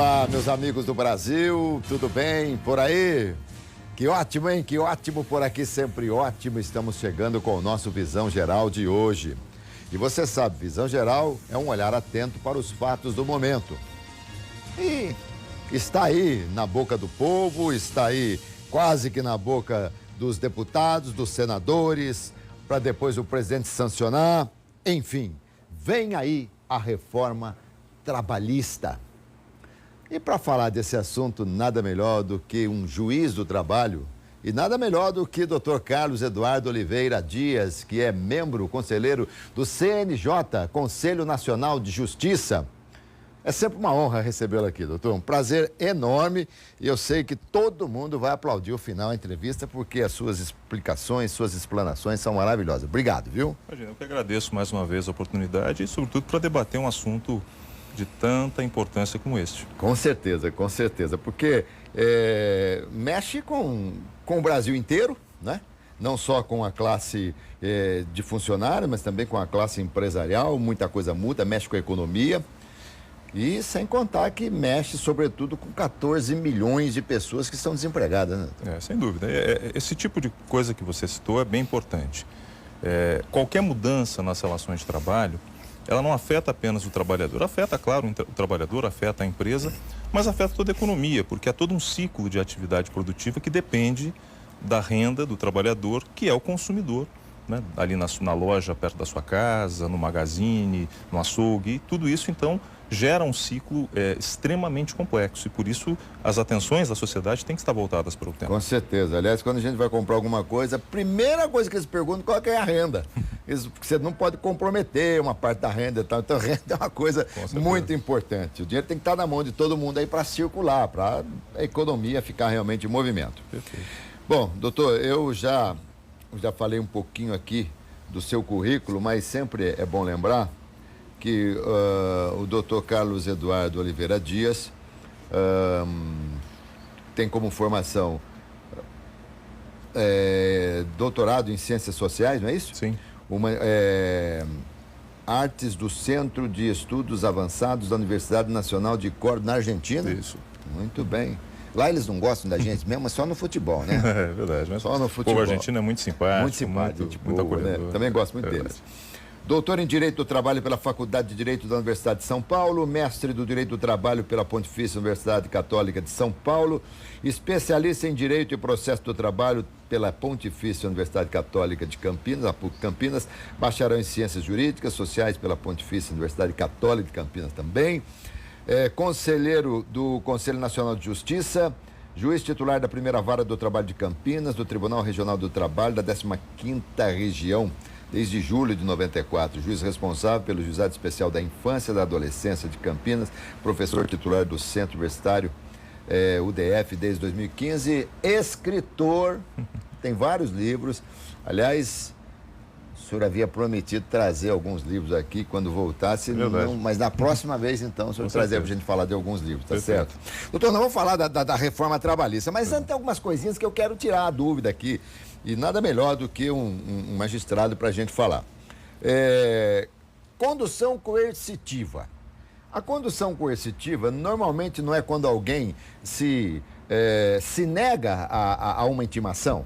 Olá, meus amigos do Brasil, tudo bem por aí? Que ótimo, hein? Que ótimo por aqui, sempre ótimo. Estamos chegando com o nosso Visão Geral de hoje. E você sabe, Visão Geral é um olhar atento para os fatos do momento. E está aí na boca do povo, está aí quase que na boca dos deputados, dos senadores, para depois o presidente sancionar. Enfim, vem aí a reforma trabalhista. E para falar desse assunto, nada melhor do que um juiz do trabalho e nada melhor do que Dr. Carlos Eduardo Oliveira Dias, que é membro, conselheiro do CNJ, Conselho Nacional de Justiça. É sempre uma honra recebê-lo aqui, doutor. Um prazer enorme e eu sei que todo mundo vai aplaudir o final da entrevista porque as suas explicações, suas explanações são maravilhosas. Obrigado, viu? Eu que agradeço mais uma vez a oportunidade e, sobretudo, para debater um assunto de tanta importância como este. Com certeza, porque mexe com o Brasil inteiro, né? Não só com a classe de funcionários, mas também com a classe empresarial, muita coisa muda, mexe com a economia. E sem contar que mexe, sobretudo, com 14 milhões de pessoas que estão desempregadas, né? Sem dúvida. Esse tipo de coisa que você citou é bem importante. Qualquer mudança nas relações de trabalho, ela não afeta apenas o trabalhador. Afeta, claro, o trabalhador, afeta a empresa, mas afeta toda a economia, porque há todo um ciclo de atividade produtiva que depende da renda do trabalhador, que é o consumidor, né? Ali na loja perto da sua casa, no magazine, no açougue, tudo isso, então, gera um ciclo extremamente complexo e, por isso, as atenções da sociedade têm que estar voltadas para o tema. Com certeza. Aliás, quando a gente vai comprar alguma coisa, a primeira coisa que eles perguntam qual é a renda. Porque você não pode comprometer uma parte da renda e tal. Então, a renda é uma coisa muito importante. O dinheiro tem que estar na mão de todo mundo aí para circular, para a economia ficar realmente em movimento. Perfeito. Bom, doutor, eu já falei um pouquinho aqui do seu currículo, mas sempre é bom lembrar que o doutor Carlos Eduardo Oliveira Dias tem como formação doutorado em Ciências Sociais, não é isso? Sim. Artes do Centro de Estudos Avançados da Universidade Nacional de Córdoba, na Argentina? Isso. Muito bem. Lá eles não gostam da gente mesmo, mas só no futebol, né? É verdade. Mas só no futebol. O argentino é muito simpático. Muito simpático, muito acolhedor. Né? Também gosto muito deles. Doutor em Direito do Trabalho pela Faculdade de Direito da Universidade de São Paulo, mestre do Direito do Trabalho pela Pontifícia Universidade Católica de São Paulo, especialista em Direito e Processo do Trabalho pela Pontifícia Universidade Católica de Campinas, a PUC Campinas, bacharel em Ciências Jurídicas Sociais pela Pontifícia Universidade Católica de Campinas também, conselheiro do Conselho Nacional de Justiça, juiz titular da Primeira Vara do Trabalho de Campinas, do Tribunal Regional do Trabalho da 15ª Região, desde julho de 94, juiz responsável pelo Juizado Especial da Infância e da Adolescência de Campinas, professor titular do Centro Universitário UDF desde 2015, escritor, tem vários livros. Aliás, o senhor havia prometido trazer alguns livros aqui quando voltasse, mas na próxima vez, então, o senhor trazer para a gente falar de alguns livros, tá certo? Doutor, nós vamos falar da reforma trabalhista, mas antes tem algumas coisinhas que eu quero tirar a dúvida aqui. E nada melhor do que um magistrado para a gente falar. Condução coercitiva. A condução coercitiva normalmente não é quando alguém se nega a uma intimação?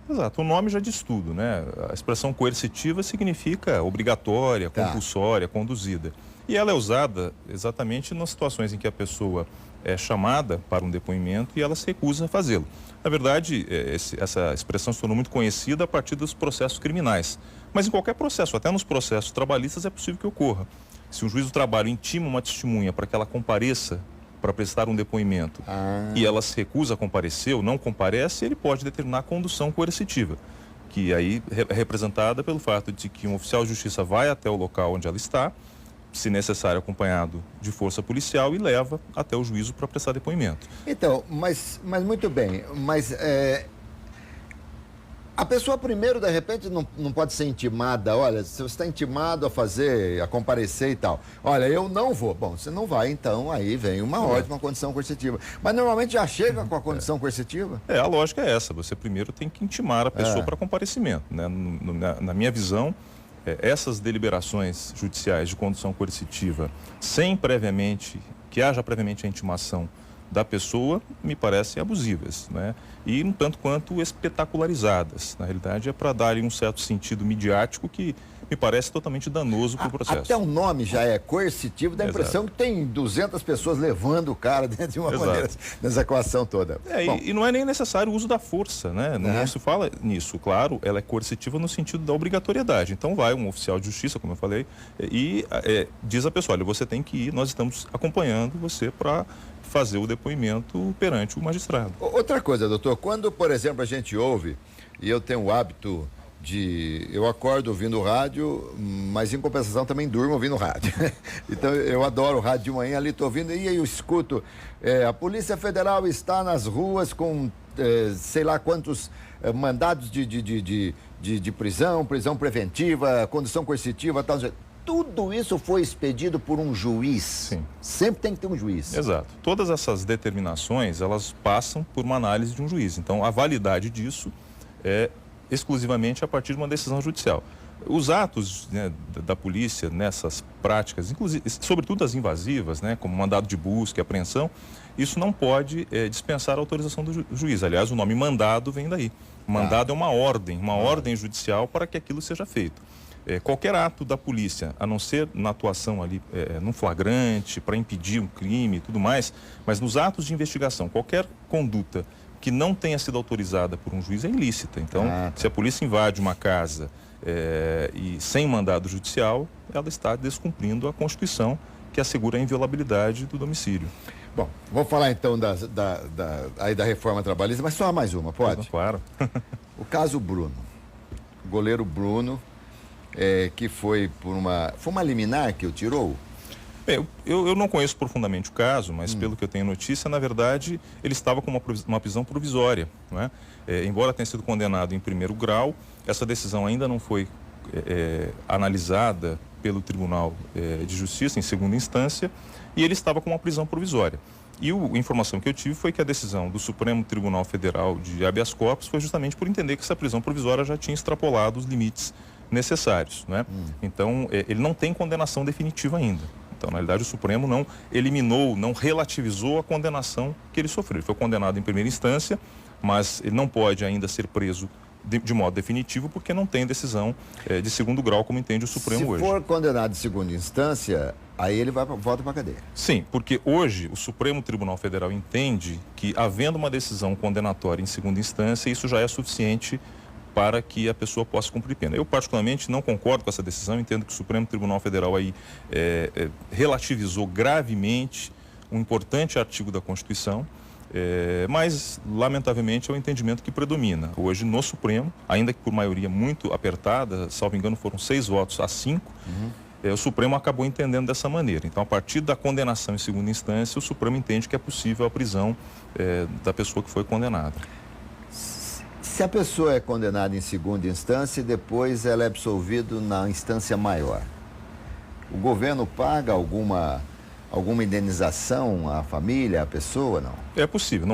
Exato, o nome já diz tudo, né? A expressão coercitiva significa obrigatória, compulsória, conduzida. E ela é usada exatamente nas situações em que a pessoa é chamada para um depoimento e ela se recusa a fazê-lo. Na verdade, essa expressão se tornou muito conhecida a partir dos processos criminais. Mas em qualquer processo, até nos processos trabalhistas, é possível que ocorra. Se um juiz do trabalho intima uma testemunha para que ela compareça para prestar um depoimento e ela se recusa a comparecer ou não comparece, ele pode determinar a condução coercitiva, que aí é representada pelo fato de que um oficial de justiça vai até o local onde ela está, se necessário acompanhado de força policial, e leva até o juízo para prestar depoimento. Então, mas muito bem, mas a pessoa primeiro, de repente, não pode ser intimada. Olha, se você está intimado a comparecer e tal, olha, eu não vou. Bom, você não vai, então aí vem uma ordem, uma condição coercitiva. Mas normalmente já chega com a condição coercitiva? A lógica é essa, você primeiro tem que intimar a pessoa para comparecimento, né? Na minha visão, essas deliberações judiciais de condução coercitiva, sem que haja previamente a intimação da pessoa, me parecem abusivas, né? E um tanto quanto espetacularizadas. Na realidade, é para dar um certo sentido midiático que me parece totalmente danoso para o processo. Até o nome já é coercitivo, dá a impressão que tem 200 pessoas levando o cara dentro de uma maneira, nessa equação toda. E não é nem necessário o uso da força, né? Não se fala nisso. Claro, ela é coercitiva no sentido da obrigatoriedade. Então vai um oficial de justiça, como eu falei, e diz a pessoa, olha, você tem que ir, nós estamos acompanhando você para fazer o depoimento perante o magistrado. Outra coisa, doutor, quando, por exemplo, a gente ouve, e eu tenho o hábito eu acordo ouvindo rádio, mas em compensação também durmo ouvindo rádio. Então eu adoro o rádio de manhã, ali estou ouvindo, e aí eu escuto, a Polícia Federal está nas ruas com sei lá quantos mandados de prisão preventiva, condução coercitiva, tal. Tudo isso foi expedido por um juiz. Sim. Sempre tem que ter um juiz. Exato. Todas essas determinações, elas passam por uma análise de um juiz. Então, a validade disso é exclusivamente a partir de uma decisão judicial. Os atos, né, da polícia nessas práticas, inclusive, sobretudo as invasivas, né, como mandado de busca e apreensão, isso não pode dispensar a autorização do juiz. Aliás, o nome mandado vem daí. Mandado é uma ordem judicial para que aquilo seja feito. Qualquer ato da polícia, a não ser na atuação ali, num flagrante, para impedir um crime e tudo mais, mas nos atos de investigação, qualquer conduta que não tenha sido autorizada por um juiz é ilícita. Então, se a polícia invade uma casa e sem mandado judicial, ela está descumprindo a Constituição, que assegura a inviolabilidade do domicílio. Bom, vou falar então aí da reforma trabalhista, mas só mais uma, pode? Claro. O caso Bruno, o goleiro Bruno, que foi foi uma liminar que o tirou? Eu não conheço profundamente o caso, mas pelo que eu tenho notícia, na verdade, ele estava com uma prisão provisória, não é? Embora tenha sido condenado em primeiro grau, essa decisão ainda não foi analisada pelo Tribunal de Justiça em segunda instância, e ele estava com uma prisão provisória. E a informação que eu tive foi que a decisão do Supremo Tribunal Federal de habeas corpus foi justamente por entender que essa prisão provisória já tinha extrapolado os limites necessários, né? Então, ele não tem condenação definitiva ainda. Então, na realidade, o Supremo não eliminou, não relativizou a condenação que ele sofreu. Ele foi condenado em primeira instância, mas ele não pode ainda ser preso de modo definitivo porque não tem decisão de segundo grau, como entende o Supremo hoje. Se for condenado em segunda instância, aí ele volta para a cadeia. Sim, porque hoje o Supremo Tribunal Federal entende que, havendo uma decisão condenatória em segunda instância, isso já é suficiente para que a pessoa possa cumprir pena. Eu, particularmente, não concordo com essa decisão, entendo que o Supremo Tribunal Federal aí relativizou gravemente um importante artigo da Constituição, mas, lamentavelmente, é o entendimento que predomina. Hoje, no Supremo, ainda que por maioria muito apertada, salvo engano, foram 6 votos a 5, o Supremo acabou entendendo dessa maneira. Então, a partir da condenação em segunda instância, o Supremo entende que é possível a prisão da pessoa que foi condenada. Se a pessoa é condenada em segunda instância e depois ela é absolvida na instância maior, o governo paga alguma indenização à família, à pessoa, não? É possível,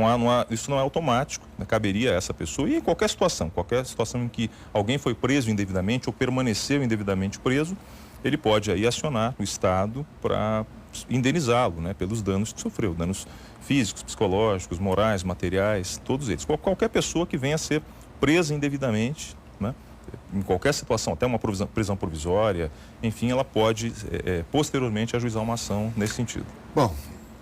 isso não é automático, né? Caberia a essa pessoa, e em qualquer situação em que alguém foi preso indevidamente ou permaneceu indevidamente preso, ele pode aí acionar o Estado para indenizá-lo, né, pelos danos que sofreu, danos físicos, psicológicos, morais, materiais, todos eles. Qualquer pessoa que venha a ser presa indevidamente, né, em qualquer situação, até uma prisão provisória, enfim, ela pode posteriormente ajuizar uma ação nesse sentido. Bom,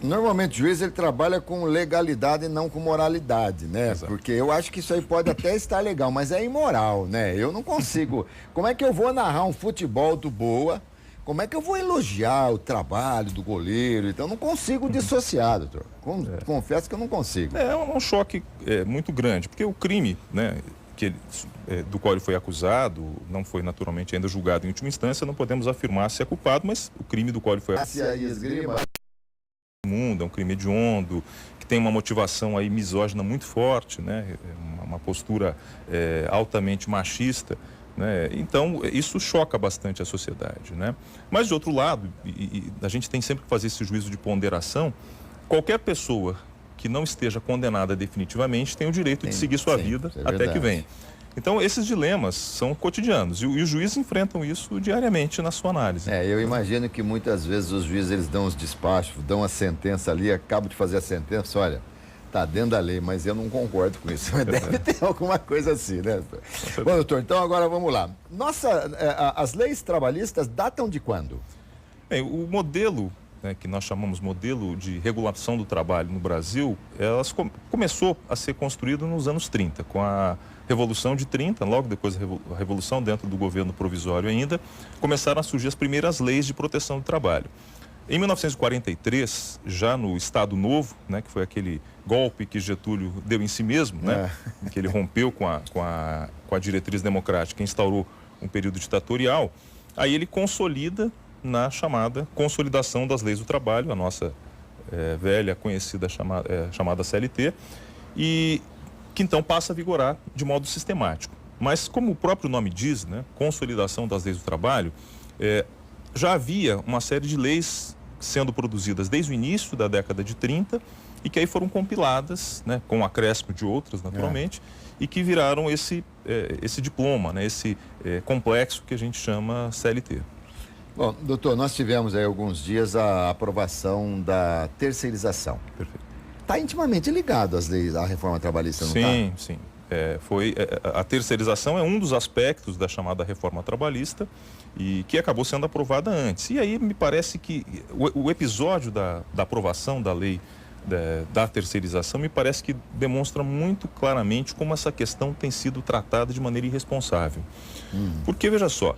normalmente o juiz ele trabalha com legalidade e não com moralidade, né? Exato. Porque eu acho que isso aí pode até estar legal, mas é imoral, né? Eu não consigo. Como é que eu vou narrar um futebol do Boa? Como é que eu vou elogiar o trabalho do goleiro? Então, eu não consigo dissociar, doutor. Confesso que eu não consigo. É um choque muito grande, porque o crime, né, do qual ele foi acusado, não foi naturalmente ainda julgado em última instância, não podemos afirmar se é culpado, mas o crime do qual ele foi acusado é um crime hediondo, que tem uma motivação aí misógina muito forte, né, uma postura altamente machista. Né? Então, isso choca bastante a sociedade, né? Mas, de outro lado, e a gente tem sempre que fazer esse juízo de ponderação, qualquer pessoa que não esteja condenada definitivamente tem o direito de seguir sua vida até que venha. Então, esses dilemas são cotidianos e os juízes enfrentam isso diariamente na sua análise. Eu imagino que muitas vezes os juízes eles dão os despachos, dão a sentença ali, acabam de fazer a sentença, olha, tá dentro da lei, mas eu não concordo com isso. Deve ter alguma coisa assim, né? Bom, doutor, então agora vamos lá. As leis trabalhistas datam de quando? Bem, o modelo, né, que nós chamamos modelo de regulação do trabalho no Brasil, começou a ser construído nos anos 30, com a Revolução de 30, logo depois da Revolução, dentro do governo provisório ainda, começaram a surgir as primeiras leis de proteção do trabalho. Em 1943, já no Estado Novo, né, que foi aquele golpe que Getúlio deu em si mesmo, né, que ele rompeu com a diretriz democrática e instaurou um período ditatorial, aí ele consolida na chamada consolidação das leis do trabalho, a nossa velha conhecida chamada CLT, e que então passa a vigorar de modo sistemático. Mas como o próprio nome diz, né, consolidação das leis do trabalho, já havia uma série de leis sendo produzidas desde o início da década de 30 e que aí foram compiladas, né, com o acréscimo de outras, naturalmente, e que viraram esse diploma, né, esse complexo que a gente chama CLT. Bom, doutor, nós tivemos aí alguns dias a aprovação da terceirização. Perfeito. Está intimamente ligado às leis, à reforma trabalhista, não está? Sim, sim. A terceirização é um dos aspectos da chamada reforma trabalhista e que acabou sendo aprovada antes. E aí me parece que o episódio da aprovação da lei da terceirização me parece que demonstra muito claramente como essa questão tem sido tratada de maneira irresponsável. Porque, veja só,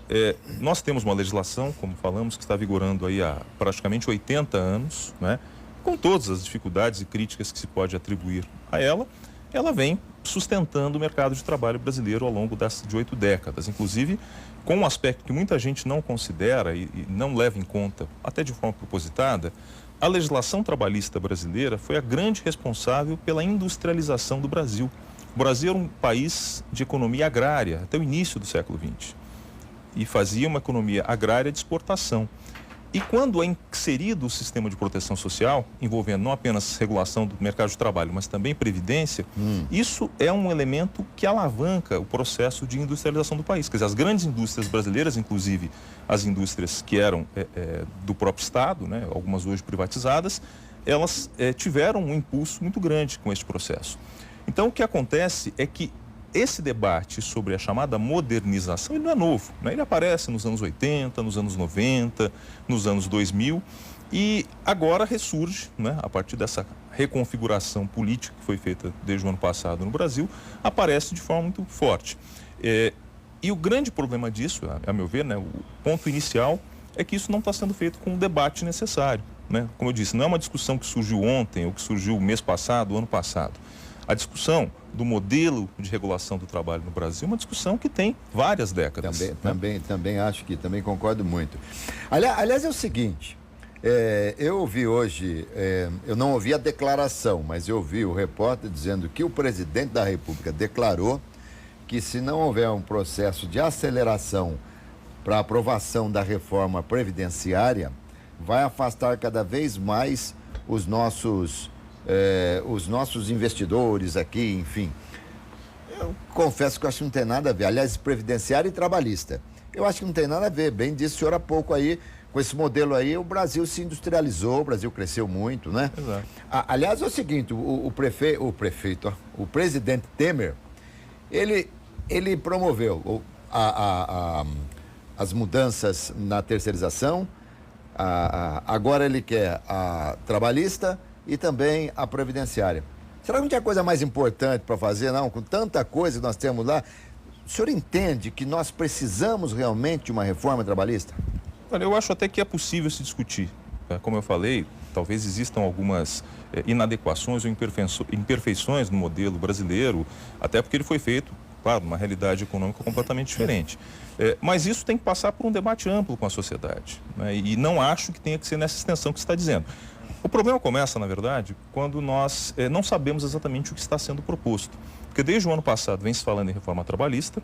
nós temos uma legislação, como falamos, que está vigorando aí há praticamente 80 anos, né? Com todas as dificuldades e críticas que se pode atribuir a ela vem sustentando o mercado de trabalho brasileiro ao longo de 8 décadas, inclusive com um aspecto que muita gente não considera e não leva em conta, até de forma propositada. A legislação trabalhista brasileira foi a grande responsável pela industrialização do Brasil. O Brasil era um país de economia agrária até o início do século XX e fazia uma economia agrária de exportação. E quando é inserido o sistema de proteção social, envolvendo não apenas regulação do mercado de trabalho, mas também previdência, isso é um elemento que alavanca o processo de industrialização do país. Quer dizer, as grandes indústrias brasileiras, inclusive as indústrias que eram do próprio Estado, né, algumas hoje privatizadas, elas tiveram um impulso muito grande com este processo. Então, o que acontece é que esse debate sobre a chamada modernização, ele não é novo, né? Ele aparece nos anos 80, nos anos 90, nos anos 2000 e agora ressurge, né? A partir dessa reconfiguração política que foi feita desde o ano passado no Brasil, aparece de forma muito forte. E o grande problema disso, a meu ver, né, o ponto inicial é que isso não está sendo feito com o debate necessário, né? Como eu disse, não é uma discussão que surgiu ontem ou que surgiu o mês passado, o ano passado. A discussão do modelo de regulação do trabalho no Brasil é uma discussão que tem várias décadas. Também acho que, também concordo muito. Aliás, é o seguinte, eu ouvi hoje, eu não ouvi a declaração, mas eu ouvi o repórter dizendo que o presidente da República declarou que se não houver um processo de aceleração para a aprovação da reforma previdenciária, vai afastar cada vez mais os nossos investidores aqui, enfim. Eu confesso que eu acho que não tem nada a ver. Aliás, previdenciário e trabalhista. Eu acho que não tem nada a ver. Bem disse o senhor há pouco aí, com esse modelo aí, o Brasil se industrializou, o Brasil cresceu muito, né? Exato. Aliás, é o seguinte, o presidente Temer, ele promoveu as mudanças na terceirização, agora ele quer a trabalhista e também a previdenciária. Será que não tinha coisa mais importante para fazer, não? Com tanta coisa que nós temos lá, o senhor entende que nós precisamos realmente de uma reforma trabalhista? Olha, eu acho até que é possível se discutir. Como eu falei, talvez existam algumas inadequações ou imperfeições no modelo brasileiro, até porque ele foi feito, claro, numa realidade econômica completamente diferente. Mas isso tem que passar por um debate amplo com a sociedade, né? E não acho que tenha que ser nessa extensão que você está dizendo. O problema começa, na verdade, quando nós não sabemos exatamente o que está sendo proposto. Porque desde o ano passado vem se falando em reforma trabalhista,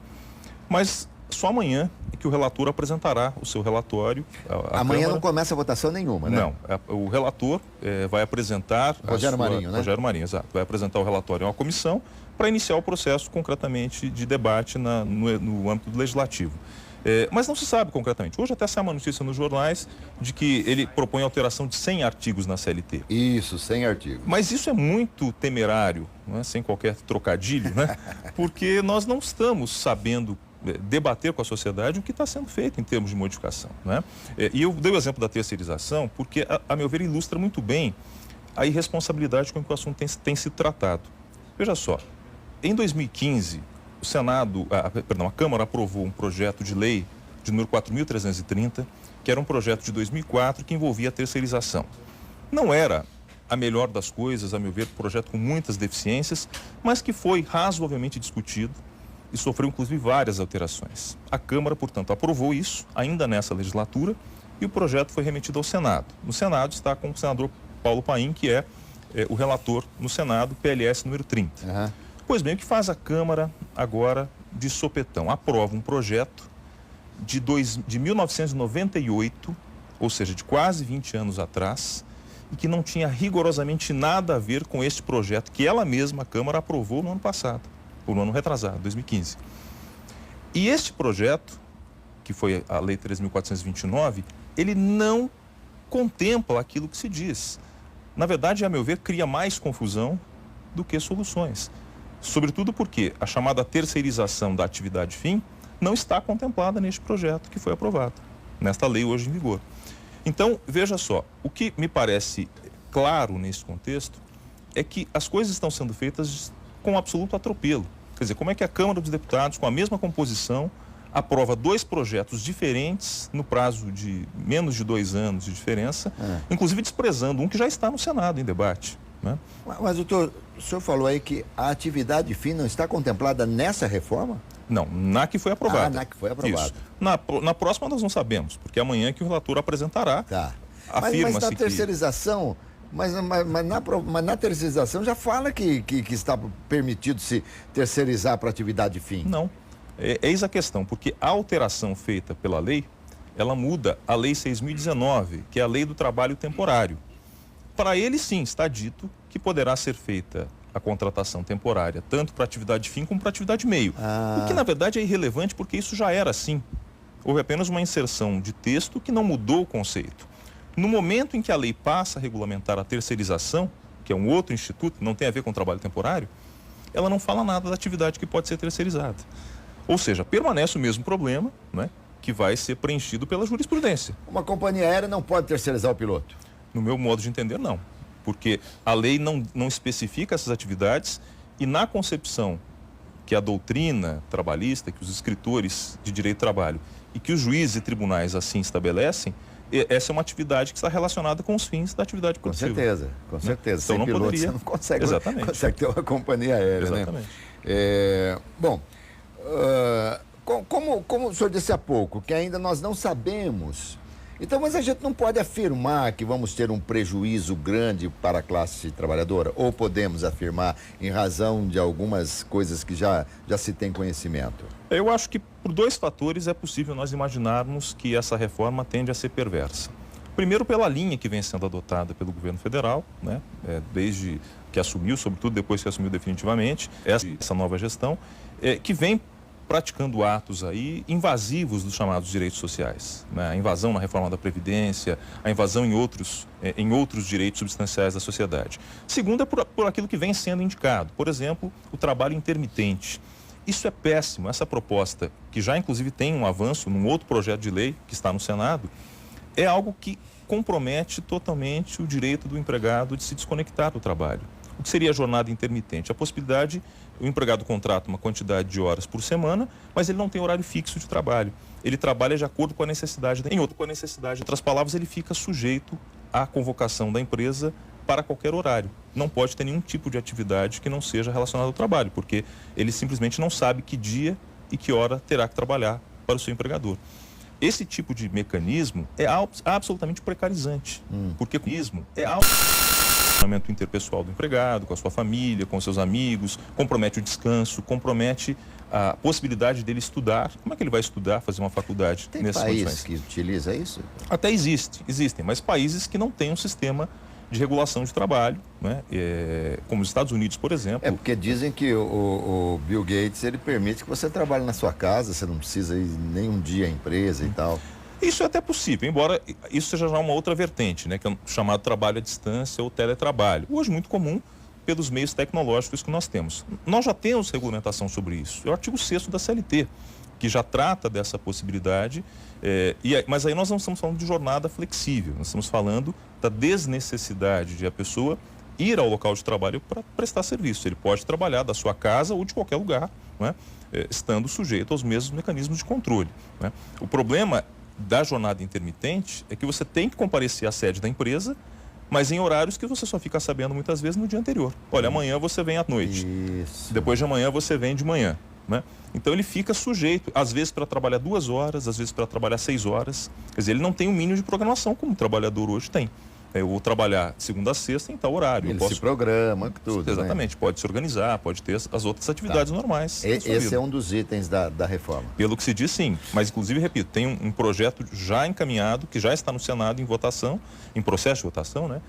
mas só amanhã é que o relator apresentará o seu relatório. Amanhã Câmara. Não começa a votação nenhuma, né? Não, o relator vai apresentar... Rogério Marinho, né? Rogério Marinho, exato. Vai apresentar o relatório a uma comissão, para iniciar o processo concretamente de debate no âmbito do legislativo. Mas não se sabe concretamente. Hoje até saiu uma notícia nos jornais de que ele propõe alteração de 100 artigos na CLT. Isso, 100 artigos. Mas isso é muito temerário, né? Sem qualquer trocadilho, né? Porque nós não estamos sabendo debater com a sociedade o que está sendo feito em termos de modificação, né? E eu dei o exemplo da terceirização porque, a meu ver, ilustra muito bem a irresponsabilidade com que o assunto tem sido tratado. Veja só, em 2015... a Câmara aprovou um projeto de lei de número 4.330, que era um projeto de 2004 que envolvia a terceirização. Não era a melhor das coisas, a meu ver, um projeto com muitas deficiências, mas que foi razoavelmente discutido e sofreu inclusive várias alterações. A Câmara, portanto, aprovou isso ainda nessa legislatura e o projeto foi remetido ao Senado. No Senado está com o senador Paulo Paim, que é o relator no Senado, PLS número 30. Uhum. Pois bem, o que faz a Câmara agora de sopetão? Aprova um projeto de 1998, ou seja, de quase 20 anos atrás, e que não tinha rigorosamente nada a ver com este projeto que ela mesma, a Câmara, aprovou no ano passado, ou no ano retrasado, 2015. E este projeto, que foi a Lei 3.429, ele não contempla aquilo que se diz. Na verdade, a meu ver, cria mais confusão do que soluções. Sobretudo porque a chamada terceirização da atividade fim não está contemplada neste projeto que foi aprovado, nesta lei hoje em vigor. Então, veja só, o que me parece claro nesse contexto é que as coisas estão sendo feitas com absoluto atropelo. Quer dizer, como é que a Câmara dos Deputados, com a mesma composição, aprova dois projetos diferentes no prazo de menos de 2 anos de diferença, inclusive desprezando um que já está no Senado em debate, né? Mas o senhor falou aí que a atividade fim não está contemplada nessa reforma? Não, na que foi aprovada. Na que foi aprovada. Isso. Na próxima nós não sabemos, porque amanhã que o relator apresentará. Tá. Mas na terceirização, mas na terceirização já fala que está permitido se terceirizar para atividade fim. Não. Eis a questão, porque a alteração feita pela lei, ela muda a Lei 6.019, que é a Lei do Trabalho Temporário. Para ele, sim, está dito que poderá ser feita a contratação temporária, tanto para atividade fim como para atividade meio. O que, na verdade, é irrelevante, porque isso já era assim. Houve apenas uma inserção de texto que não mudou o conceito. No momento em que a lei passa a regulamentar a terceirização, que é um outro instituto, não tem a ver com o trabalho temporário, ela não fala nada da atividade que pode ser terceirizada. Ou seja, permanece o mesmo problema, né, que vai ser preenchido pela jurisprudência. Uma companhia aérea não pode terceirizar o piloto? No meu modo de entender, não. Porque a lei não especifica essas atividades e na concepção que a doutrina trabalhista, que os escritores de direito do trabalho e que os juízes e tribunais assim estabelecem, essa é uma atividade que está relacionada com os fins da atividade produtiva. Com certeza. Então, sem não piloto, poderia. Você não consegue, Exatamente. consegue ter uma companhia aérea, Exatamente. né? Bom, como o senhor disse há pouco, que ainda nós não sabemos. Então, mas a gente não pode afirmar que vamos ter um prejuízo grande para a classe trabalhadora? Ou podemos afirmar em razão de algumas coisas que já se tem conhecimento? Eu acho que por 2 fatores é possível nós imaginarmos que essa reforma tende a ser perversa. Primeiro, pela linha que vem sendo adotada pelo governo federal, né? Desde que assumiu, sobretudo depois que assumiu definitivamente, essa nova gestão, que vem praticando atos aí invasivos dos chamados direitos sociais, né? A invasão na reforma da Previdência, a invasão em outros direitos substanciais da sociedade. Segundo, é por aquilo que vem sendo indicado. Por exemplo, o trabalho intermitente. Isso é péssimo. Essa proposta, que já inclusive tem um avanço num outro projeto de lei que está no Senado, é algo que compromete totalmente o direito do empregado de se desconectar do trabalho. O que seria a jornada intermitente? A possibilidade, o empregado contrata uma quantidade de horas por semana, mas ele não tem horário fixo de trabalho. Ele trabalha de acordo com a necessidade. Em outras palavras, ele fica sujeito à convocação da empresa para qualquer horário. Não pode ter nenhum tipo de atividade que não seja relacionada ao trabalho, porque ele simplesmente não sabe que dia e que hora terá que trabalhar para o seu empregador. Esse tipo de mecanismo é absolutamente precarizante, porque o mecanismo é relacionamento interpessoal do empregado, com a sua família, com seus amigos, compromete o descanso, compromete a possibilidade dele estudar. Como é que ele vai estudar, fazer uma faculdade nessas condições? Tem país que utiliza isso? Até existem, mas países que não têm um sistema de regulação de trabalho, né? Como os Estados Unidos, por exemplo. Porque dizem que o Bill Gates, ele permite que você trabalhe na sua casa, você não precisa ir nem um dia à empresa e tal. Isso é até possível, embora isso seja já uma outra vertente, né? Que é o chamado trabalho à distância ou teletrabalho. Hoje muito comum pelos meios tecnológicos que nós temos. Nós já temos regulamentação sobre isso. É o artigo 6º da CLT, que já trata dessa possibilidade, mas aí nós não estamos falando de jornada flexível, nós estamos falando da desnecessidade de a pessoa ir ao local de trabalho para prestar serviço. Ele pode trabalhar da sua casa ou de qualquer lugar, né? Estando sujeito aos mesmos mecanismos de controle, né? O problema da jornada intermitente é que você tem que comparecer à sede da empresa, mas em horários que você só fica sabendo muitas vezes no dia anterior. Olha, amanhã você vem à noite, depois de amanhã você vem de manhã, né? Então ele fica sujeito, às vezes para trabalhar 2 horas, às vezes para trabalhar 6 horas. Quer dizer, ele não tem um mínimo de programação como o trabalhador hoje tem. Eu vou trabalhar de segunda a sexta em tal horário. Ele se programa, tudo. Exatamente, né? Pode se organizar, pode ter as outras atividades normais. Esse é um dos itens da reforma. Pelo que se diz, sim. Mas, inclusive, repito, tem um projeto já encaminhado, que já está no Senado em votação, em processo de votação, né?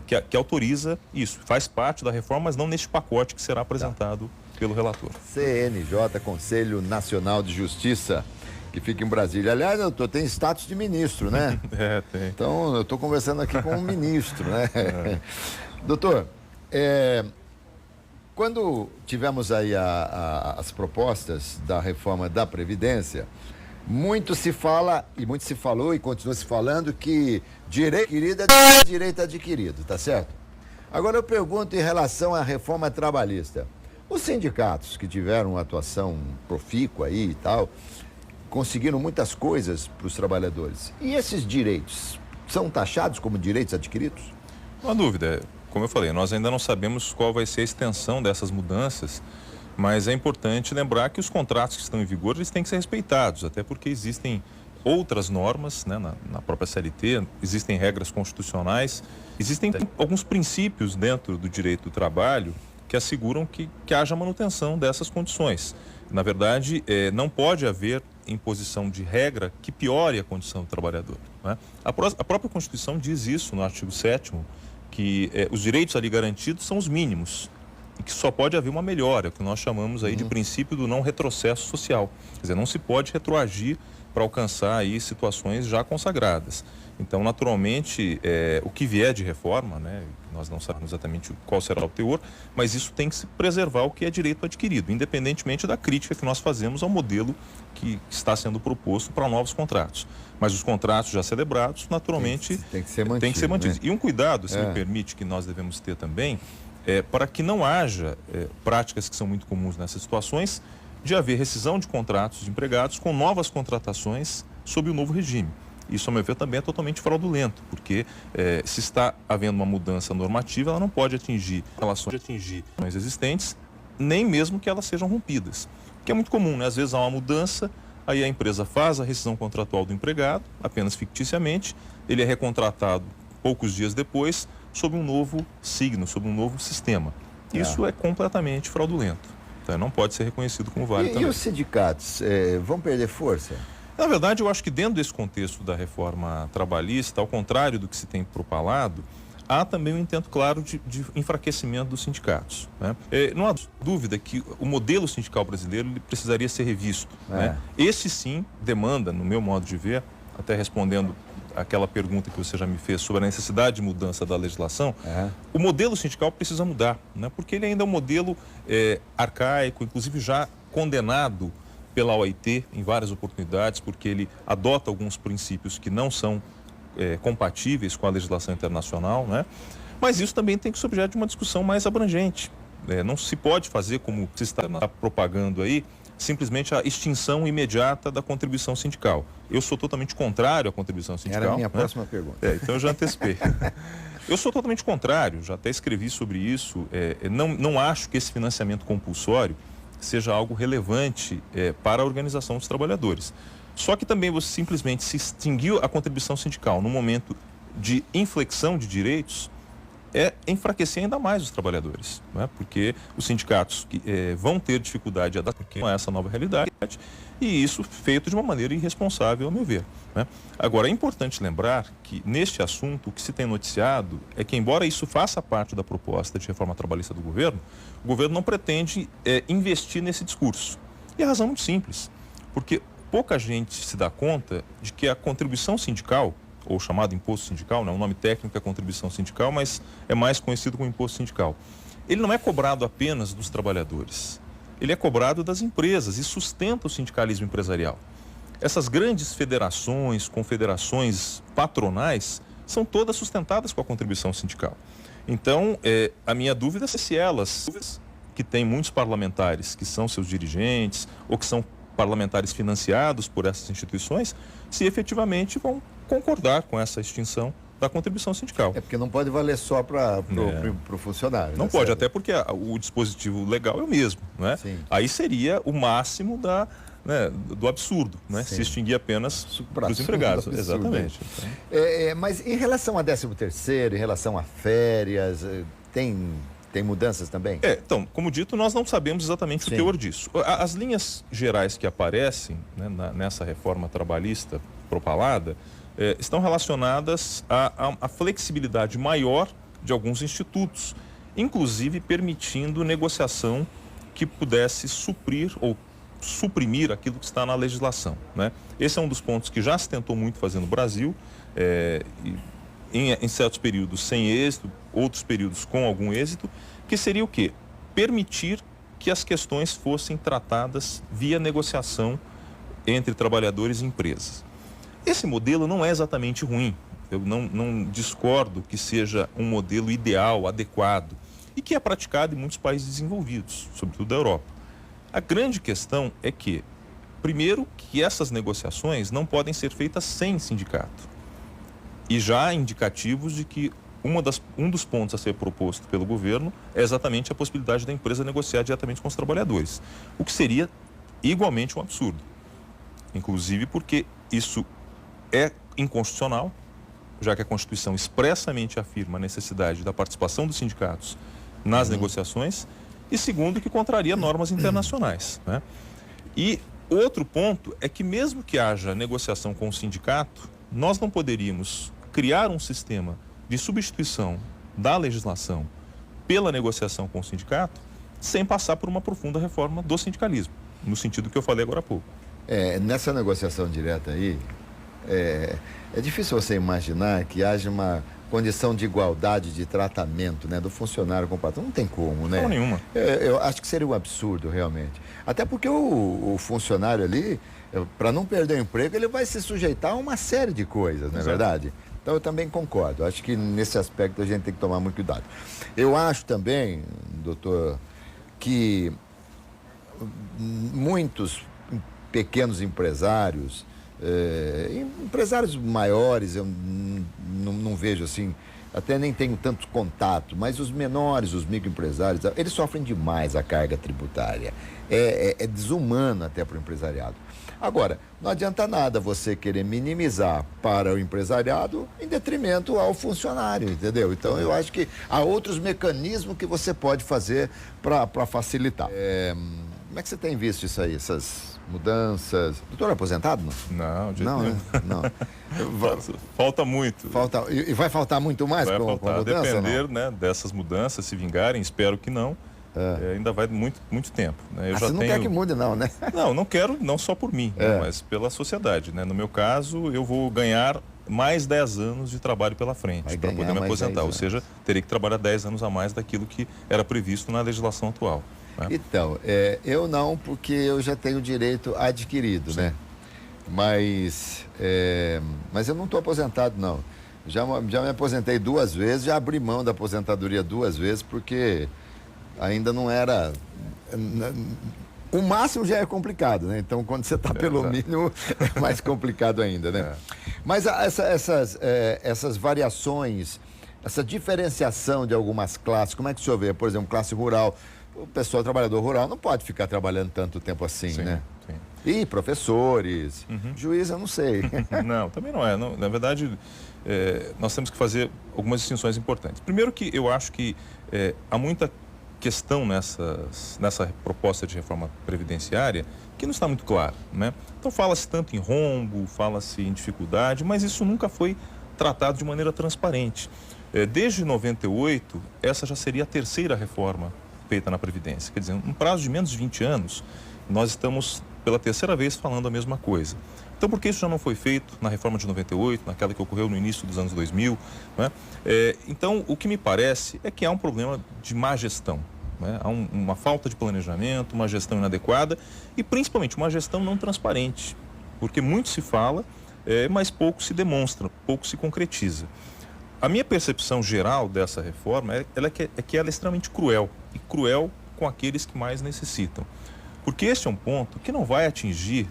Que autoriza isso. Faz parte da reforma, mas não neste pacote que será apresentado pelo relator. CNJ, Conselho Nacional de Justiça, que fica em Brasília. Aliás, doutor, tem status de ministro, né? Tem. Então, eu estou conversando aqui com um ministro, né? Doutor, quando tivemos aí as propostas da reforma da Previdência, muito se fala, e muito se falou e continua se falando, que direito adquirido é direito adquirido, tá certo? Agora eu pergunto em relação à reforma trabalhista. Os sindicatos que tiveram uma atuação profícua aí e tal, conseguiram muitas coisas para os trabalhadores. E esses direitos são taxados como direitos adquiridos? Não há dúvida. Como eu falei, nós ainda não sabemos qual vai ser a extensão dessas mudanças, mas é importante lembrar que os contratos que estão em vigor, eles têm que ser respeitados, até porque existem outras normas, né, na própria CLT, existem regras constitucionais, existem alguns princípios dentro do direito do trabalho que asseguram que haja manutenção dessas condições. Na verdade, não pode haver imposição de regra que piore a condição do trabalhador, né? A própria Constituição diz isso no artigo 7º, que os direitos ali garantidos são os mínimos e que só pode haver uma melhora, que nós chamamos aí de princípio do não retrocesso social. Quer dizer, não se pode retroagir para alcançar aí situações já consagradas. Então, naturalmente, o que vier de reforma, né, nós não sabemos exatamente qual será o teor, mas isso tem que se preservar o que é direito adquirido, independentemente da crítica que nós fazemos ao modelo que está sendo proposto para novos contratos. Mas os contratos já celebrados, naturalmente, tem que ser mantidos. Né? E um cuidado, se me permite, que nós devemos ter também, para que não haja práticas que são muito comuns nessas situações, de haver rescisão de contratos de empregados com novas contratações sob o novo regime. Isso, a meu ver, também é totalmente fraudulento, porque se está havendo uma mudança normativa, ela não pode atingir relações existentes, nem mesmo que elas sejam rompidas. Que é muito comum, né? Às vezes há uma mudança, aí a empresa faz a rescisão contratual do empregado, apenas ficticiamente, ele é recontratado poucos dias depois, sob um novo signo, sob um novo sistema. Isso é completamente fraudulento. Então, não pode ser reconhecido como válido também. E os sindicatos vão perder força? Na verdade, eu acho que dentro desse contexto da reforma trabalhista, ao contrário do que se tem propalado, há também um intento claro de enfraquecimento dos sindicatos, né? Não há dúvida que o modelo sindical brasileiro ele precisaria ser revisto, né? Esse sim demanda, no meu modo de ver, até respondendo aquela pergunta que você já me fez sobre a necessidade de mudança da legislação, o modelo sindical precisa mudar, né? Porque ele ainda é um modelo arcaico, inclusive já condenado pela OIT em várias oportunidades, porque ele adota alguns princípios que não são compatíveis com a legislação internacional, né? Mas isso também tem que ser objeto de uma discussão mais abrangente. Não se pode fazer, como se está propagando aí, simplesmente a extinção imediata da contribuição sindical. Eu sou totalmente contrário à contribuição sindical. Era a minha próxima pergunta. Então eu já antecipei. Eu sou totalmente contrário, já até escrevi sobre isso. Não acho que esse financiamento compulsório seja algo relevante para a organização dos trabalhadores. Só que também você simplesmente se extinguiu a contribuição sindical no momento de inflexão de direitos, é enfraquecer ainda mais os trabalhadores, né? Porque os sindicatos vão ter dificuldade de adaptar a essa nova realidade, e isso feito de uma maneira irresponsável, ao meu ver, né? Agora, é importante lembrar que, neste assunto, o que se tem noticiado é que, embora isso faça parte da proposta de reforma trabalhista do governo, o governo não pretende investir nesse discurso. E a razão é muito simples, porque pouca gente se dá conta de que a contribuição sindical, ou chamado imposto sindical, né? O nome técnico é contribuição sindical, mas é mais conhecido como imposto sindical. Ele não é cobrado apenas dos trabalhadores, ele é cobrado das empresas e sustenta o sindicalismo empresarial. Essas grandes federações, confederações patronais, são todas sustentadas com a contribuição sindical. Então, a minha dúvida é se elas, que têm muitos parlamentares que são seus dirigentes, ou que são parlamentares financiados por essas instituições, se efetivamente vão concordar com essa extinção da contribuição sindical. É porque não pode valer só para o funcionário. Não pode, até porque o dispositivo legal é o mesmo, né? Sim. Aí seria o máximo do absurdo, né? Se extinguir apenas para os empregados. Exatamente. Mas em relação a 13º, em relação a férias, tem mudanças também? Então, como dito, nós não sabemos exatamente o teor disso. As linhas gerais que aparecem, né, nessa reforma trabalhista propalada estão relacionadas à flexibilidade maior de alguns institutos, inclusive permitindo negociação que pudesse suprir ou suprimir aquilo que está na legislação, né? Esse é um dos pontos que já se tentou muito fazer no Brasil, em certos períodos sem êxito, outros períodos com algum êxito, que seria o quê? Permitir que as questões fossem tratadas via negociação entre trabalhadores e empresas. Esse modelo não é exatamente ruim, eu não discordo que seja um modelo ideal, adequado, e que é praticado em muitos países desenvolvidos, sobretudo da Europa. A grande questão é que, primeiro, que essas negociações não podem ser feitas sem sindicato. E já há indicativos de que um dos pontos a ser proposto pelo governo é exatamente a possibilidade da empresa negociar diretamente com os trabalhadores, o que seria igualmente um absurdo. Inclusive porque isso é inconstitucional, já que a Constituição expressamente afirma a necessidade da participação dos sindicatos nas negociações, e segundo, que contraria normas internacionais, né? E outro ponto é que, mesmo que haja negociação com o sindicato, nós não poderíamos criar um sistema de substituição da legislação pela negociação com o sindicato sem passar por uma profunda reforma do sindicalismo, no sentido que eu falei agora há pouco. Nessa negociação direta aí, é difícil você imaginar que haja uma condição de igualdade de tratamento, né, do funcionário com o patrão. Não tem como, né? Não, nenhuma. Eu acho que seria um absurdo, realmente. Até porque o funcionário ali, para não perder o emprego, ele vai se sujeitar a uma série de coisas, não é verdade? Então eu também concordo. Acho que nesse aspecto a gente tem que tomar muito cuidado. Eu acho também, doutor, que muitos pequenos empresários, empresários maiores, eu não vejo assim, até nem tenho tanto contato, mas os menores, os microempresários, eles sofrem demais a carga tributária. É desumano até para o empresariado. Agora, não adianta nada você querer minimizar para o empresariado em detrimento ao funcionário, entendeu? Então, eu acho que há outros mecanismos que você pode fazer para facilitar. Como é que você tem visto isso aí, essas mudanças? Doutor, é aposentado? Não, de não, né? Não. Falta muito. E vai faltar muito mais com a mudança? Vai depender, né, dessas mudanças, se vingarem, espero que não. Ainda vai muito tempo, né? Você não quer que mude, não, né? Não quero, não só por mim, né, mas pela sociedade, né? No meu caso, eu vou ganhar mais 10 anos de trabalho pela frente para poder me aposentar, ou seja, terei que trabalhar 10 anos a mais daquilo que era previsto na legislação atual, né? Então, eu não, porque eu já tenho direito adquirido, né? Mas eu não estou aposentado, não. Já me aposentei 2 vezes, já abri mão da aposentadoria 2 vezes, porque ainda não era... O máximo já é complicado, né? Então, quando você está pelo mínimo, é mais complicado ainda, né? Mas essas variações, essa diferenciação de algumas classes, como é que o senhor vê? Por exemplo, classe rural, o pessoal trabalhador rural não pode ficar trabalhando tanto tempo assim, né? Sim. E professores, juiz eu não sei. Não, também não é. Não, na verdade, nós temos que fazer algumas distinções importantes. Primeiro que eu acho que há muita questão nessa proposta de reforma previdenciária que não está muito clara, né? Então fala-se tanto em rombo, fala-se em dificuldade, mas isso nunca foi tratado de maneira transparente. Desde 98, essa já seria a terceira reforma feita na Previdência. Quer dizer, num prazo de menos de 20 anos, nós estamos pela terceira vez falando a mesma coisa. Então, por que isso já não foi feito na reforma de 98, naquela que ocorreu no início dos anos 2000, né? Então, o que me parece é que há um problema de má gestão, né? Há uma falta de planejamento, uma gestão inadequada e, principalmente, uma gestão não transparente, porque muito se fala, mas pouco se demonstra, pouco se concretiza. A minha percepção geral dessa reforma é que ela é extremamente cruel, e cruel com aqueles que mais necessitam. Porque este é um ponto que não vai atingir,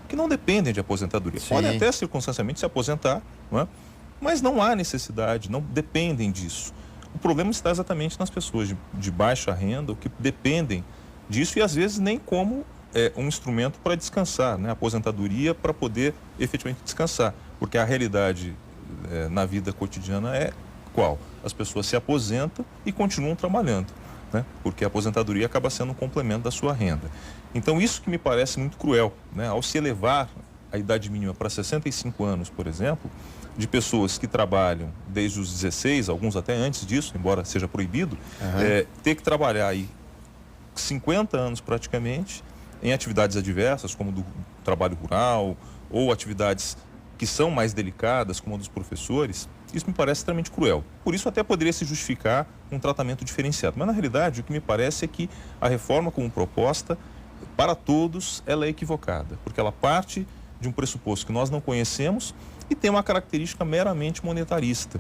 que não dependem de aposentadoria. Sim. Podem até circunstancialmente se aposentar, não é? Mas não há necessidade, não dependem disso. O problema está exatamente nas pessoas de baixa renda, que dependem disso e às vezes nem como um instrumento para descansar, né? A aposentadoria para poder efetivamente descansar. Porque a realidade na vida cotidiana é qual? As pessoas se aposentam e continuam trabalhando, né? Porque a aposentadoria acaba sendo um complemento da sua renda. Então isso que me parece muito cruel, né? Ao se elevar a idade mínima para 65 anos, por exemplo, de pessoas que trabalham desde os 16, alguns até antes disso, embora seja proibido, ter que trabalhar aí 50 anos praticamente em atividades adversas, como do trabalho rural ou atividades que são mais delicadas, como a dos professores, isso me parece extremamente cruel. Por isso até poderia se justificar um tratamento diferenciado. Mas na realidade o que me parece é que a reforma como proposta, para todos, ela é equivocada, porque ela parte de um pressuposto que nós não conhecemos e tem uma característica meramente monetarista.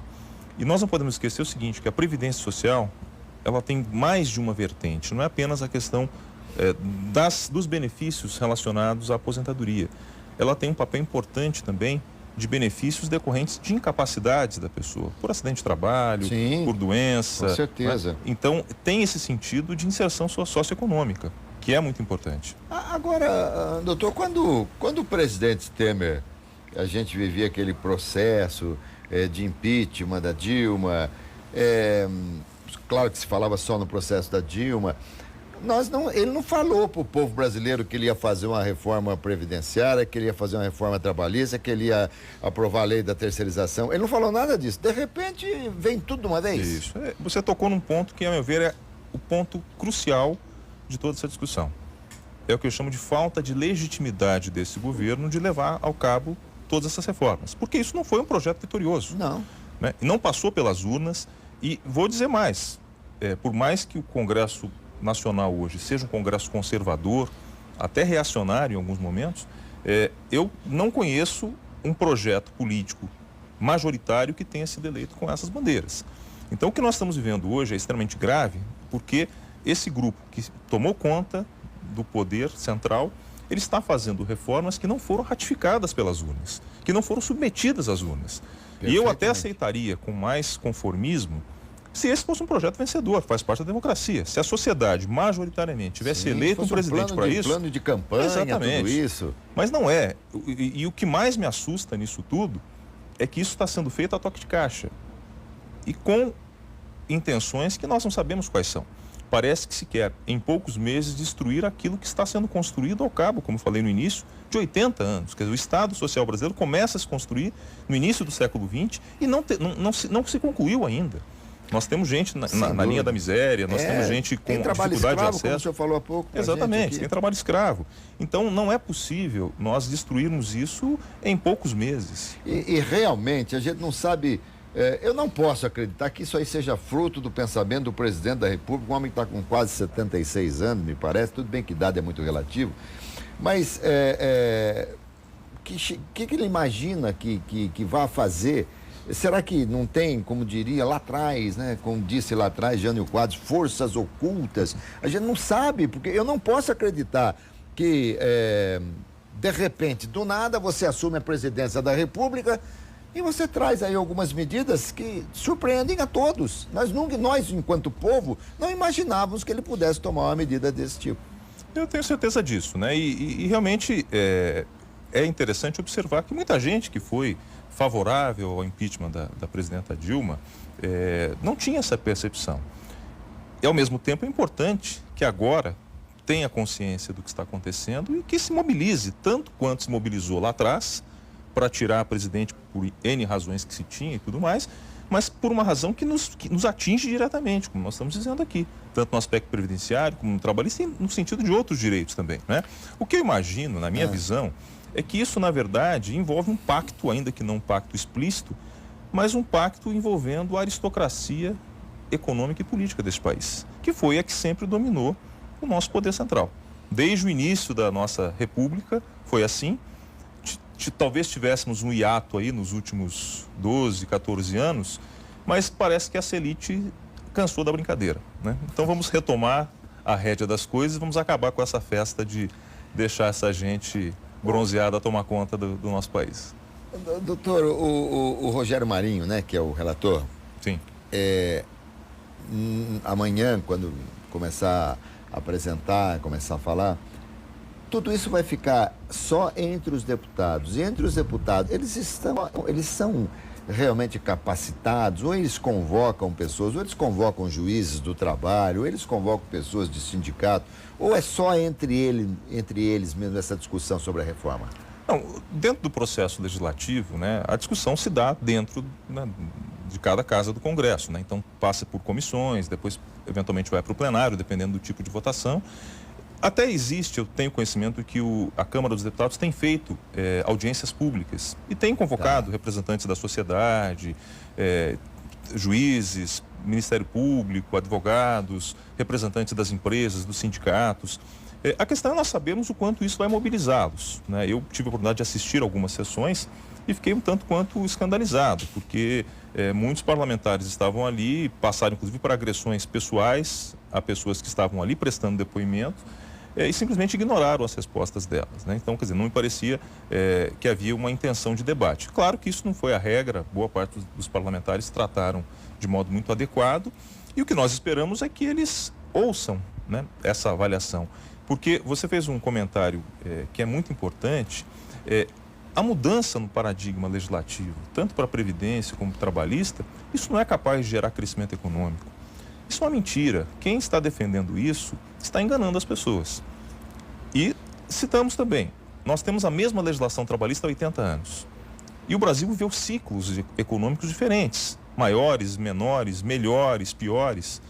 E nós não podemos esquecer o seguinte, que a Previdência Social, ela tem mais de uma vertente, não é apenas a questão dos benefícios relacionados à aposentadoria. Ela tem um papel importante também de benefícios decorrentes de incapacidades da pessoa, por acidente de trabalho, Sim, por doença. com certeza. Né? Então, tem esse sentido de inserção socioeconômica, que é muito importante. Agora, doutor, quando o presidente Temer, a gente vivia aquele processo de impeachment da Dilma, claro que se falava só no processo da Dilma, ele não falou para o povo brasileiro que ele ia fazer uma reforma previdenciária, que ele ia fazer uma reforma trabalhista, que ele ia aprovar a lei da terceirização. Ele não falou nada disso. De repente, vem tudo de uma vez. Isso. Você tocou num ponto que, a meu ver, é o ponto crucial de toda essa discussão. É o que eu chamo de falta de legitimidade desse governo de levar ao cabo todas essas reformas. Porque isso não foi um projeto vitorioso. Não. Né? Não passou pelas urnas e vou dizer mais. Por mais que o Congresso Nacional hoje seja um Congresso conservador, até reacionário em alguns momentos, eu não conheço um projeto político majoritário que tenha sido eleito com essas bandeiras. Então o que nós estamos vivendo hoje é extremamente grave, porque esse grupo que tomou conta do poder central, ele está fazendo reformas que não foram ratificadas pelas urnas, que não foram submetidas às urnas. E eu até aceitaria com mais conformismo se esse fosse um projeto vencedor, faz parte da democracia. Se a sociedade majoritariamente tivesse eleito um presidente para isso... plano de campanha, exatamente, tudo isso. Mas não é. E o que mais me assusta nisso tudo é que isso está sendo feito a toque de caixa. E com intenções que nós não sabemos quais são. Parece que se quer, em poucos meses, destruir aquilo que está sendo construído ao cabo, como falei no início, de 80 anos. Quer dizer, o Estado Social brasileiro começa a se construir no início do século XX e não se concluiu ainda. Nós temos gente na linha da miséria, nós temos gente com dificuldade de acesso. Como o senhor falou há pouco. Exatamente, tem trabalho escravo. Então, não é possível nós destruirmos isso em poucos meses. E realmente, a gente não sabe... eu não posso acreditar que isso aí seja fruto do pensamento do presidente da República, um homem que está com quase 76 anos, me parece. Tudo bem que idade é muito relativo, mas que ele imagina que vai fazer? Será que não tem, como diria lá atrás, né? Como disse lá atrás Jânio Quadros, forças ocultas? A gente não sabe, porque eu não posso acreditar que, de repente, do nada, você assume a presidência da República e você traz aí algumas medidas que surpreendem a todos. Nós, enquanto povo, não imaginávamos que ele pudesse tomar uma medida desse tipo. Eu tenho certeza disso, né? E realmente é interessante observar que muita gente que foi favorável ao impeachment da presidenta Dilma não tinha essa percepção. E, ao mesmo tempo, é importante que agora tenha consciência do que está acontecendo e que se mobilize, tanto quanto se mobilizou lá atrás, para tirar a presidente por N razões que se tinha e tudo mais, mas por uma razão que nos atinge diretamente, como nós estamos dizendo aqui, tanto no aspecto previdenciário como no trabalhista e no sentido de outros direitos também, né? O que eu imagino, na minha visão, é que isso, na verdade, envolve um pacto, ainda que não um pacto explícito, mas um pacto envolvendo a aristocracia econômica e política desse país, que foi a que sempre dominou o nosso poder central. Desde o início da nossa república, foi assim. Talvez tivéssemos um hiato aí nos últimos 12, 14 anos, mas parece que essa elite cansou da brincadeira, né? Então vamos retomar a rédea das coisas e vamos acabar com essa festa de deixar essa gente bronzeada tomar conta do nosso país. Doutor, o Rogério Marinho, né, que é o relator, sim, amanhã, quando começar a apresentar, começar a falar, tudo isso vai ficar só entre os deputados. E entre os deputados, eles são realmente capacitados, ou eles convocam pessoas, ou eles convocam juízes do trabalho, ou eles convocam pessoas de sindicato, ou é só entre eles mesmo essa discussão sobre a reforma? Não, dentro do processo legislativo, né, a discussão se dá dentro, né, de cada casa do Congresso, né? Então passa por comissões, depois eventualmente vai para o plenário, dependendo do tipo de votação. Até existe, eu tenho conhecimento que a Câmara dos Deputados tem feito audiências públicas e tem convocado representantes da sociedade, juízes, Ministério Público, advogados, representantes das empresas, dos sindicatos. A questão é nós sabermos o quanto isso vai mobilizá-los, né? Eu tive a oportunidade de assistir algumas sessões e fiquei um tanto quanto escandalizado, porque muitos parlamentares estavam ali, passaram inclusive por agressões pessoais a pessoas que estavam ali prestando depoimento, e simplesmente ignoraram as respostas delas, né? Então, quer dizer, não me parecia que havia uma intenção de debate. Claro que isso não foi a regra, boa parte dos parlamentares trataram de modo muito adequado, e o que nós esperamos é que eles ouçam, né, essa avaliação. Porque você fez um comentário que é muito importante, a mudança no paradigma legislativo, tanto para a Previdência como para o trabalhista, isso não é capaz de gerar crescimento econômico. Isso é uma mentira. Quem está defendendo isso está enganando as pessoas. E citamos também, nós temos a mesma legislação trabalhista há 80 anos. E o Brasil viveu ciclos econômicos diferentes, maiores, menores, melhores, piores,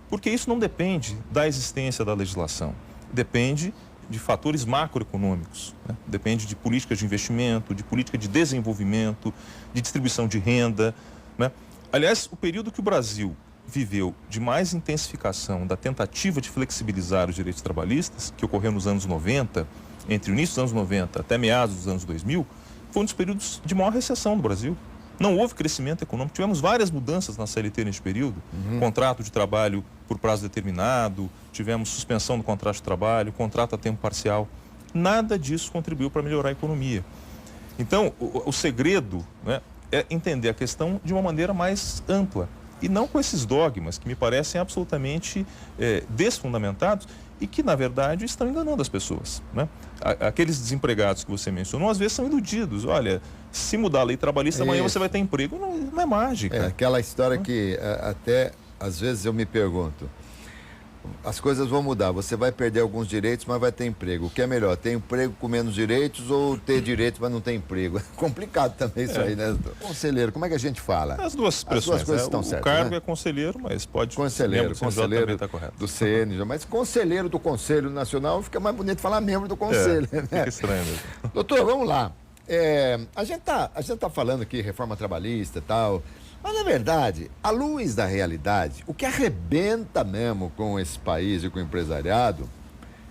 porque isso não depende da existência da legislação, depende de fatores macroeconômicos, né? Depende de políticas de investimento, de política de desenvolvimento, de distribuição de renda, né? Aliás, o período que o Brasil viveu de mais intensificação da tentativa de flexibilizar os direitos trabalhistas, que ocorreu nos anos 90, entre o início dos anos 90 até meados dos anos 2000, foi um dos períodos de maior recessão do Brasil. Não houve crescimento econômico, tivemos várias mudanças na CLT nesse período, contrato de trabalho por prazo determinado, tivemos suspensão do contrato de trabalho, contrato a tempo parcial. Nada disso contribuiu para melhorar a economia. Então, o segredo, né, é entender a questão de uma maneira mais ampla e não com esses dogmas que me parecem absolutamente desfundamentados e que, na verdade, estão enganando as pessoas, né? Aqueles desempregados que você mencionou, às vezes são iludidos. Olha, se mudar a lei trabalhista, amanhã você vai ter emprego. Não é mágica. É aquela história que até, às vezes, eu me pergunto. As coisas vão mudar, você vai perder alguns direitos, mas vai ter emprego. O que é melhor, ter emprego com menos direitos ou ter direitos, mas não ter emprego? É complicado também isso aí, né? Conselheiro, como é que a gente fala? As duas expressões, as duas coisas estão certas, o cargo, né? é conselheiro, mas pode... Conselheiro tá correto. do CN, mas conselheiro do Conselho Nacional fica mais bonito falar membro do Conselho, né? Fica estranho mesmo. Doutor, vamos lá. A gente tá falando aqui reforma trabalhista e tal, mas, na verdade, à luz da realidade, o que arrebenta mesmo com esse país e com o empresariado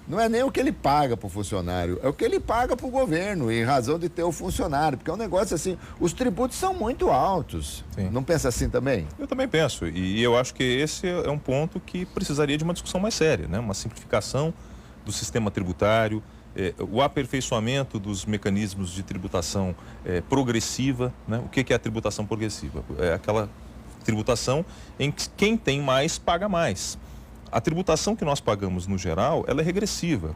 não é nem o que ele paga para o funcionário, é o que ele paga para o governo, em razão de ter o funcionário, porque é um negócio assim, os tributos são muito altos. Sim. Não pensa assim também? Eu também penso, e eu acho que esse é um ponto que precisaria de uma discussão mais séria, né? Uma simplificação do sistema tributário, o aperfeiçoamento dos mecanismos de tributação progressiva, né? O que é a tributação progressiva? É aquela tributação em que quem tem mais paga mais. A tributação que nós pagamos no geral, ela é regressiva.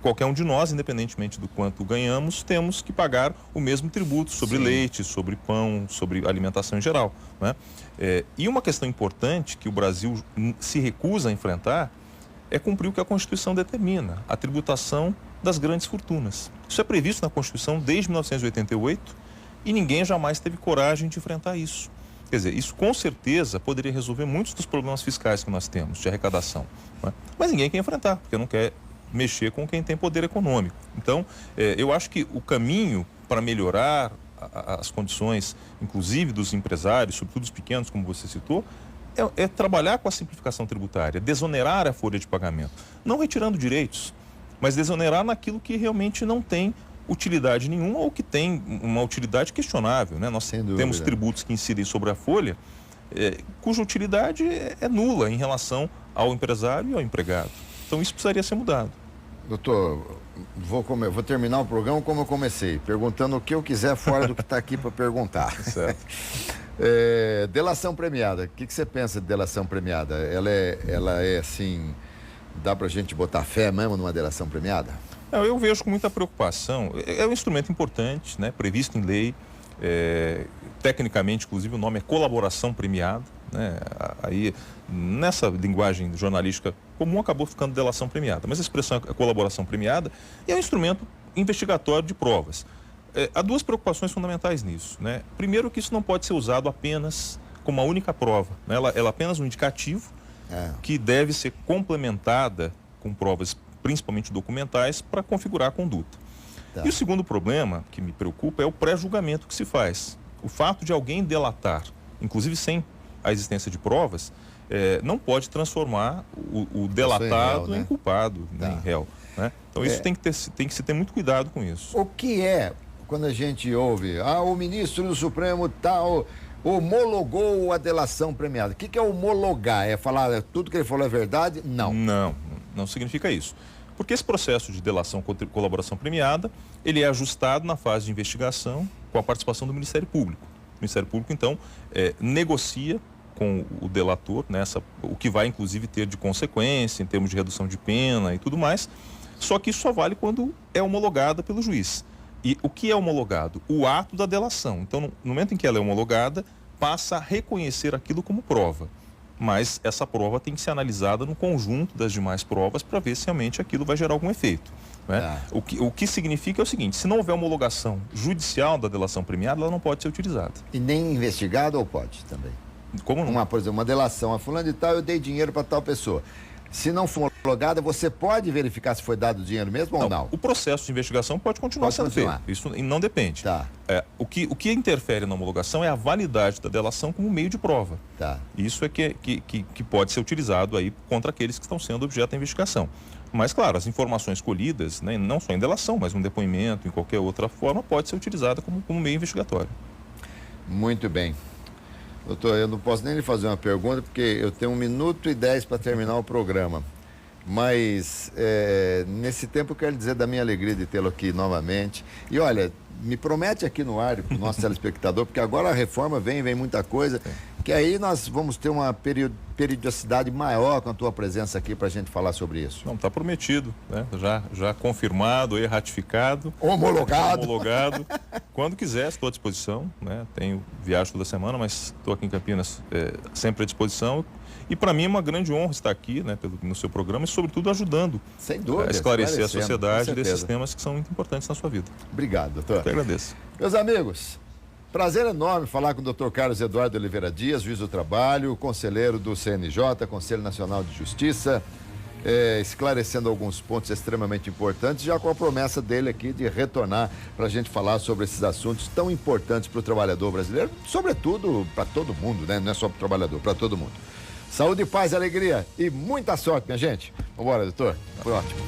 Qualquer um de nós, independentemente do quanto ganhamos, temos que pagar o mesmo tributo sobre leite, sobre pão, sobre alimentação em geral, né? E uma questão importante que o Brasil se recusa a enfrentar é cumprir o que a Constituição determina, a tributação das grandes fortunas. Isso é previsto na Constituição desde 1988 e ninguém jamais teve coragem de enfrentar isso. Quer dizer, isso com certeza poderia resolver muitos dos problemas fiscais que nós temos, de arrecadação, né? Mas ninguém quer enfrentar, porque não quer mexer com quem tem poder econômico. Então, eu acho que o caminho para melhorar as condições, inclusive dos empresários, sobretudo os pequenos, como você citou, é trabalhar com a simplificação tributária, desonerar a folha de pagamento, não retirando direitos, mas desonerar naquilo que realmente não tem utilidade nenhuma ou que tem uma utilidade questionável, né? Nós temos tributos que incidem sobre a folha, cuja utilidade é nula em relação ao empresário e ao empregado. Então isso precisaria ser mudado. Doutor, vou terminar o programa como eu comecei, perguntando o que eu quiser fora do que está aqui para perguntar. Certo. Delação premiada, o que você pensa de delação premiada? Ela é assim, dá para a gente botar fé mesmo numa delação premiada? Eu vejo com muita preocupação. É um instrumento importante, né, previsto em lei. Tecnicamente, inclusive, o nome é colaboração premiada, né? Aí, nessa linguagem jornalística comum, acabou ficando delação premiada. Mas a expressão é colaboração premiada e é um instrumento investigatório de provas. Há duas preocupações fundamentais nisso, né? Primeiro, que isso não pode ser usado apenas como uma única prova, né? Ela é apenas um indicativo que deve ser complementada com provas, principalmente documentais, para configurar a conduta. E o segundo problema que me preocupa é o pré-julgamento que se faz. O fato de alguém delatar, inclusive sem a existência de provas, não pode transformar o delatado em culpado, em réu, né? Então isso tem que se ter muito cuidado com isso. O que é, quando a gente ouve, o ministro do Supremo tal homologou a delação premiada? O que é homologar? É falar tudo que ele falou é verdade? Não. Não significa isso. Porque esse processo de delação com colaboração premiada, ele é ajustado na fase de investigação com a participação do Ministério Público. O Ministério Público, então, negocia com o delator, né, o que vai, inclusive, ter de consequência em termos de redução de pena e tudo mais, só que isso só vale quando é homologada pelo juiz. E o que é homologado? O ato da delação. Então, no momento em que ela é homologada, passa a reconhecer aquilo como prova. Mas essa prova tem que ser analisada no conjunto das demais provas para ver se realmente aquilo vai gerar algum efeito, né? O que significa é o seguinte: se não houver homologação judicial da delação premiada, ela não pode ser utilizada. E nem investigada ou pode também? Como não? Por exemplo, uma delação, a fulano de tal, eu dei dinheiro para tal pessoa. Se não for homologada, você pode verificar se foi dado dinheiro mesmo ou não? O processo de investigação pode continuar sendo feito. Isso não depende. O que interfere na homologação é a validade da delação como meio de prova. Isso é que pode ser utilizado aí contra aqueles que estão sendo objeto da investigação. Mas, claro, as informações colhidas, né, não só em delação, mas um depoimento, em qualquer outra forma, pode ser utilizada como meio investigatório. Muito bem. Doutor, eu não posso nem lhe fazer uma pergunta, porque eu tenho 1 minuto e 10 para terminar o programa. Mas, nesse tempo, eu quero dizer da minha alegria de tê-lo aqui novamente. E, olha, me promete aqui no ar, para o nosso telespectador, porque agora a reforma vem muita coisa, que aí nós vamos ter uma periodicidade maior com a tua presença aqui para a gente falar sobre isso. Não, está prometido, né? Já confirmado e ratificado. Homologado. Quando quiser, estou à disposição, né? Tenho viagem toda semana, mas estou aqui em Campinas sempre à disposição. E para mim é uma grande honra estar aqui, né, no seu programa e, sobretudo, ajudando a esclarecer a sociedade desses temas que são muito importantes na sua vida. Obrigado, doutor. Eu que agradeço. Meus amigos, prazer enorme falar com o doutor Carlos Eduardo Oliveira Dias, juiz do trabalho, conselheiro do CNJ, Conselho Nacional de Justiça, esclarecendo alguns pontos extremamente importantes, já com a promessa dele aqui de retornar para a gente falar sobre esses assuntos tão importantes para o trabalhador brasileiro, sobretudo para todo mundo, né? Não é só para o trabalhador, para todo mundo. Saúde, paz, alegria e muita sorte, minha gente. Vambora, doutor. Foi ótimo.